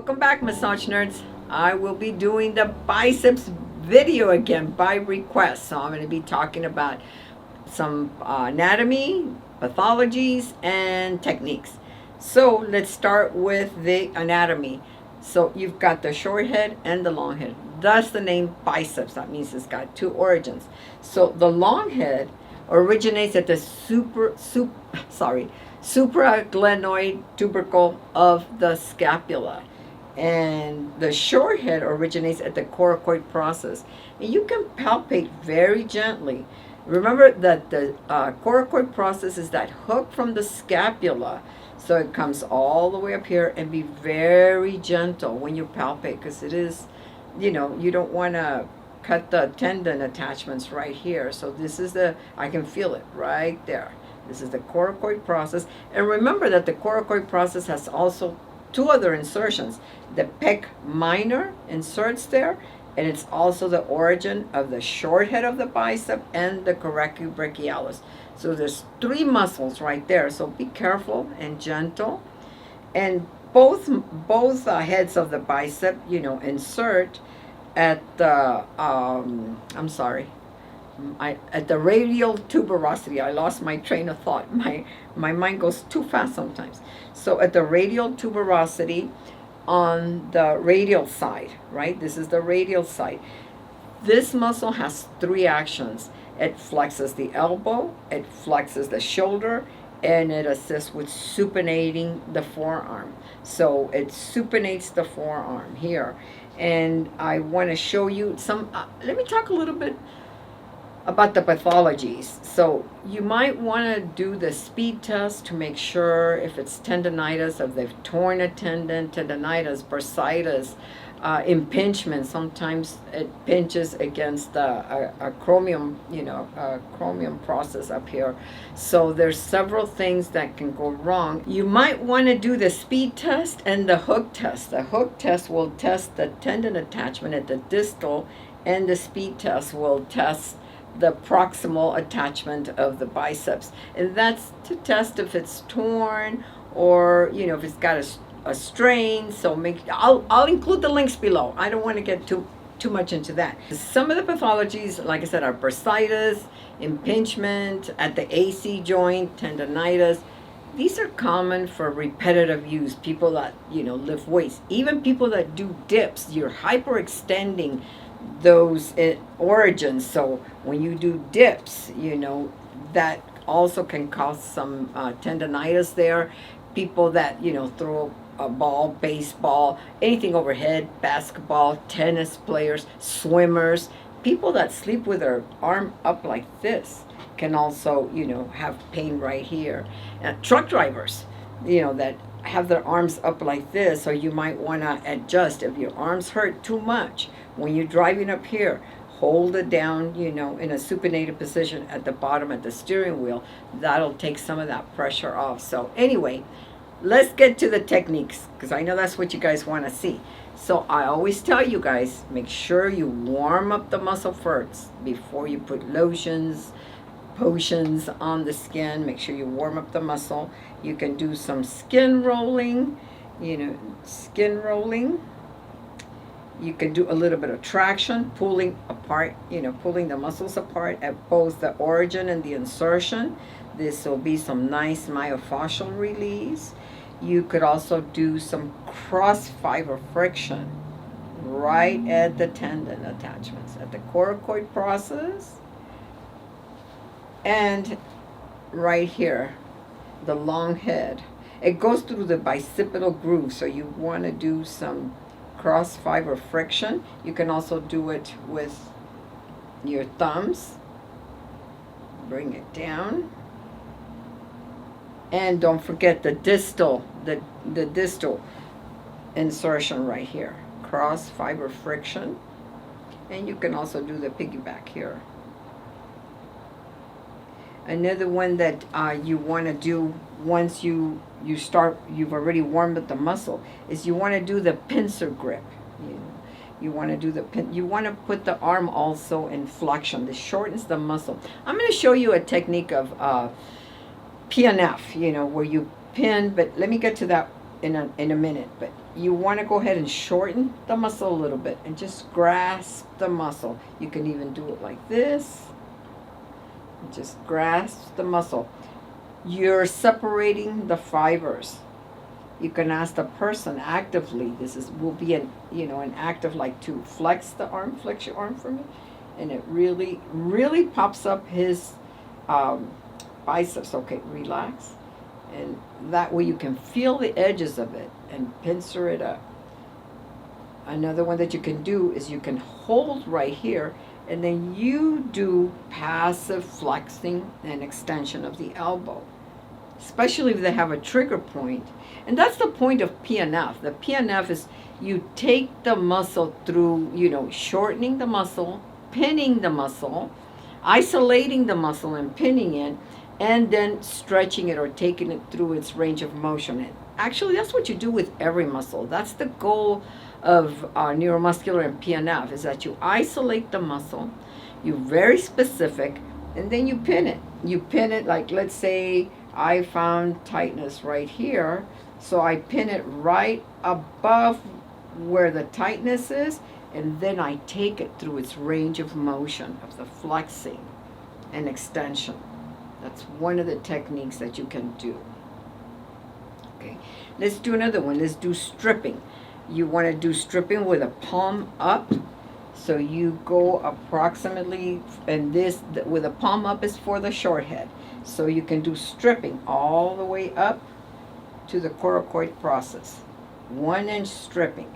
Welcome back, massage nerds. I will be doing the biceps video again by request. So I'm going to be talking about some anatomy, pathologies, and techniques. So let's start with the anatomy. So you've got the short head and the long head. That's the name biceps. That means it's got two origins. So the long head originates at the supraglenoid tubercle of the scapula, and the short head originates at the coracoid process. And you can palpate very gently. Remember that the coracoid process is that hook from the scapula, so it comes all the way up here, and be very gentle when you palpate, because it is, you don't want to cut the tendon attachments right here. So this is I can feel it right there. This is the coracoid process. And remember that the coracoid process has also two other insertions. The pec minor inserts there, and it's also the origin of the short head of the bicep and the coracoid brachialis. So there's three muscles right there. So be careful and gentle. And both heads of the bicep, insert at the at the radial tuberosity. I lost my train of thought. My mind goes too fast sometimes. So at the radial tuberosity on the radial side, right? This is the radial side. This muscle has three actions. It flexes the elbow, it flexes the shoulder, and it assists with supinating the forearm. So it supinates the forearm here. And I want to show you some, let me talk a little bit about the pathologies. So you might want to do the speed test to make sure if it's tendonitis, if they've torn a tendon, tendonitis, bursitis, impingement. Sometimes it pinches against a chromium, chromium process up here. So there's several things that can go wrong. You might want to do the speed test and the hook test. The hook test will test the tendon attachment at the distal, and the speed test will test the proximal attachment of the biceps. And that's to test if it's torn, or if it's got a strain. So I'll include the links below. I don't want to get too much into that. Some of the pathologies, like I said, are bursitis, impingement at the AC joint, tendonitis. These are common for repetitive use. People that lift weights, even people that do dips. You're hyperextending those origins. So when you do dips, that also can cause some tendonitis there. People that throw a ball, baseball, anything overhead, basketball, tennis players, swimmers, people that sleep with their arm up like this can also have pain right here. Truck drivers, that have their arms up like this, so you might want to adjust. If your arms hurt too much when you're driving up here, hold it down, in a supinated position at the bottom at the steering wheel. That'll take some of that pressure off. So anyway, let's get to the techniques, because I know that's what you guys want to see. So I always tell you guys, make sure you warm up the muscle first before you put lotions, potions on the skin. Make sure you warm up the muscle. You can do some skin rolling, skin rolling. You can do a little bit of traction, pulling apart, pulling the muscles apart at both the origin and the insertion. This will be some nice myofascial release. You could also do some cross fiber friction right at the tendon attachments, at the coracoid process, and right here, the long head. It goes through the bicipital groove, so you want to do some cross fiber friction. You can also do it with your thumbs. Bring it down. And don't forget the distal, the distal insertion right here. Cross fiber friction. And you can also do the piggyback here. Another one that you want to do once you've already warmed up the muscle, is you want to do the pincer grip. You want to do you want to put the arm also in flexion. This shortens the muscle. I'm going to show you a technique of PNF, where you pin, but let me get to that in a minute. But you want to go ahead and shorten the muscle a little bit and just grasp the muscle. You can even do it like this. Just grasp the muscle. You're separating the fibers. You can ask the person actively. Will be an active, like, to flex the arm. Flex your arm for me, and it really really pops up his biceps. Okay, relax, and that way you can feel the edges of it and pincer it up. Another one that you can do is you can hold right here, and then you do passive flexing and extension of the elbow, especially if they have a trigger point. And that's the point of PNF. The PNF is you take the muscle through, shortening the muscle, pinning the muscle, isolating the muscle and pinning it, and then stretching it or taking it through its range of motion. And actually, that's what you do with every muscle. That's the goal of neuromuscular and PNF, is that you isolate the muscle, you're very specific, and then you pin it. You pin it, like, let's say I found tightness right here, so I pin it right above where the tightness is, and then I take it through its range of motion of the flexing and extension. That's one of the techniques that you can do. Okay, let's do another one. Let's do stripping. You want to do stripping with a palm up. So you go approximately, and this with a palm up is for the short head. So you can do stripping all the way up to the coracoid process. 1 inch stripping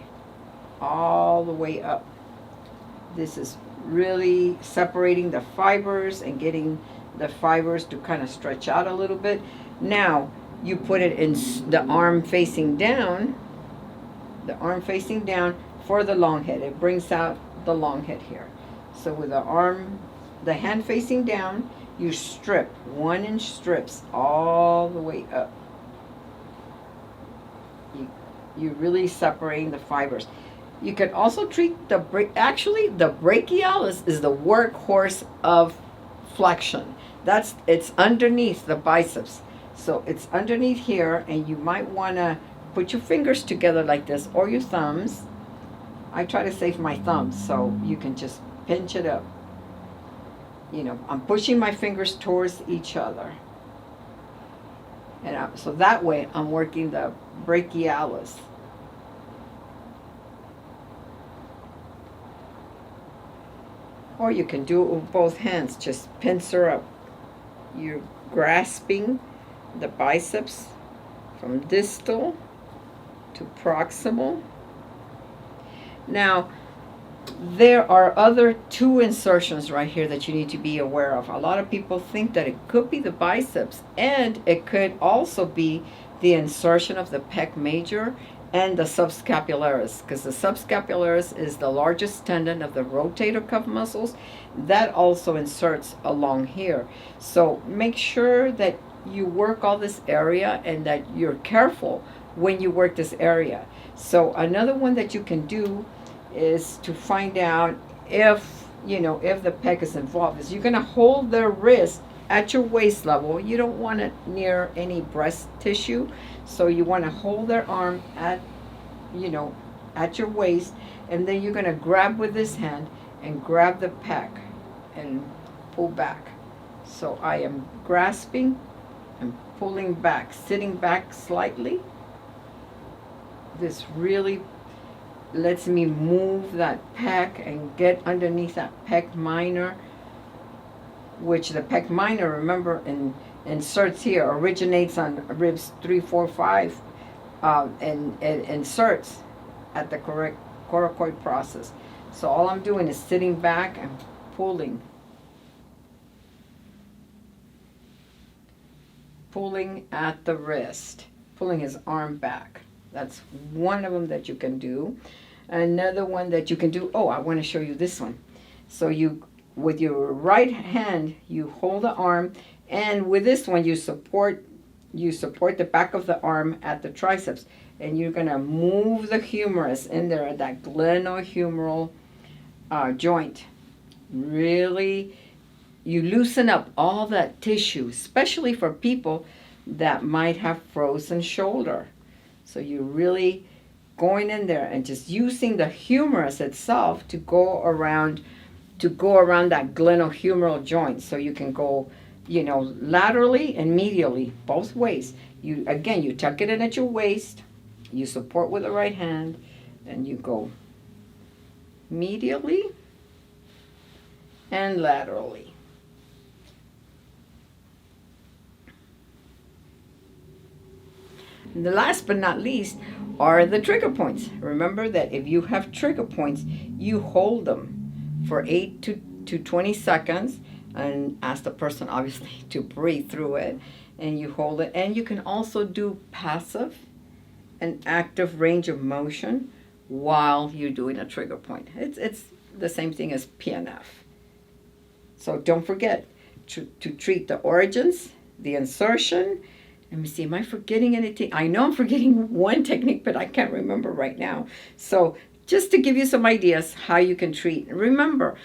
all the way up. This is really separating the fibers and getting the fibers to kind of stretch out a little bit. Now you put it in the arm facing down, for the long head. It brings out the long head here. So with the hand facing down, you strip 1 inch strips all the way up. You're really separating the fibers. You can also treat the brachialis is the workhorse of flexion. It's underneath the biceps. So it's underneath here, and you might want to put your fingers together like this, or your thumbs. I try to save my thumbs, so you can just pinch it up. I'm pushing my fingers towards each other. And so that way I'm working the brachialis. Or you can do it with both hands. Just pincer up. You're grasping the biceps from distal to proximal. Now, there are other 2 insertions right here that you need to be aware of. A lot of people think that it could be the biceps, and it could also be the insertion of the pec major and the subscapularis, because the subscapularis is the largest tendon of the rotator cuff muscles. That also inserts along here. So make sure that you work all this area and that you're careful when you work this area. So another one that you can do is to find out if the pec is involved, is you're going to hold their wrist at your waist level. You don't want it near any breast tissue, so you want to hold their arm at your waist, and then you're going to grab with this hand and grab the pec and pull back. So I am grasping and pulling back, sitting back slightly. This really lets me move that pec and get underneath that pec minor, which the pec minor, remember, inserts here, originates on ribs 3, 4, 5, and inserts at the coracoid process. So all I'm doing is sitting back and pulling at the wrist, pulling his arm back. That's one of them that you can do. Another one that you can do, I want to show you this one. So with your right hand, you hold the arm, and with this one, you support the back of the arm at the triceps, and you're going to move the humerus in there, that glenohumeral joint. Really, you loosen up all that tissue, especially for people that might have frozen shoulder. So you really going in there and just using the humerus itself to go around that glenohumeral joint. So you can go, laterally and medially, both ways. You tuck it in at your waist, you support with the right hand, and you go medially and laterally. And the last but not least are the trigger points. Remember that if you have trigger points, you hold them for 8 to 20 seconds and ask the person obviously to breathe through it, and you hold it. And you can also do passive and active range of motion while you're doing a trigger point. It's the same thing as PNF. So don't forget to treat the origins, the insertion. Let me see, am I forgetting anything? I know I'm forgetting one technique, but I can't remember right now. So just to give you some ideas how you can treat. Remember,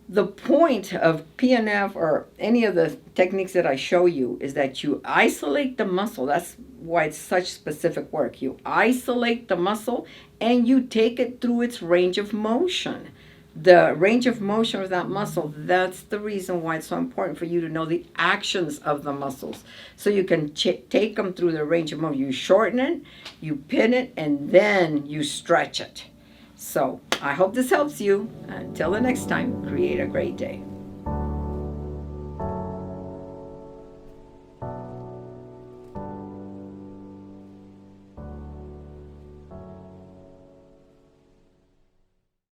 the point of PNF or any of the techniques that I show you is that you isolate the muscle. That's why it's such specific work. You isolate the muscle and you take it through its range of motion. The range of motion of that muscle, that's the reason why it's so important for you to know the actions of the muscles. So you can take them through the range of motion. You shorten it, you pin it, and then you stretch it. So I hope this helps you. Until the next time, create a great day.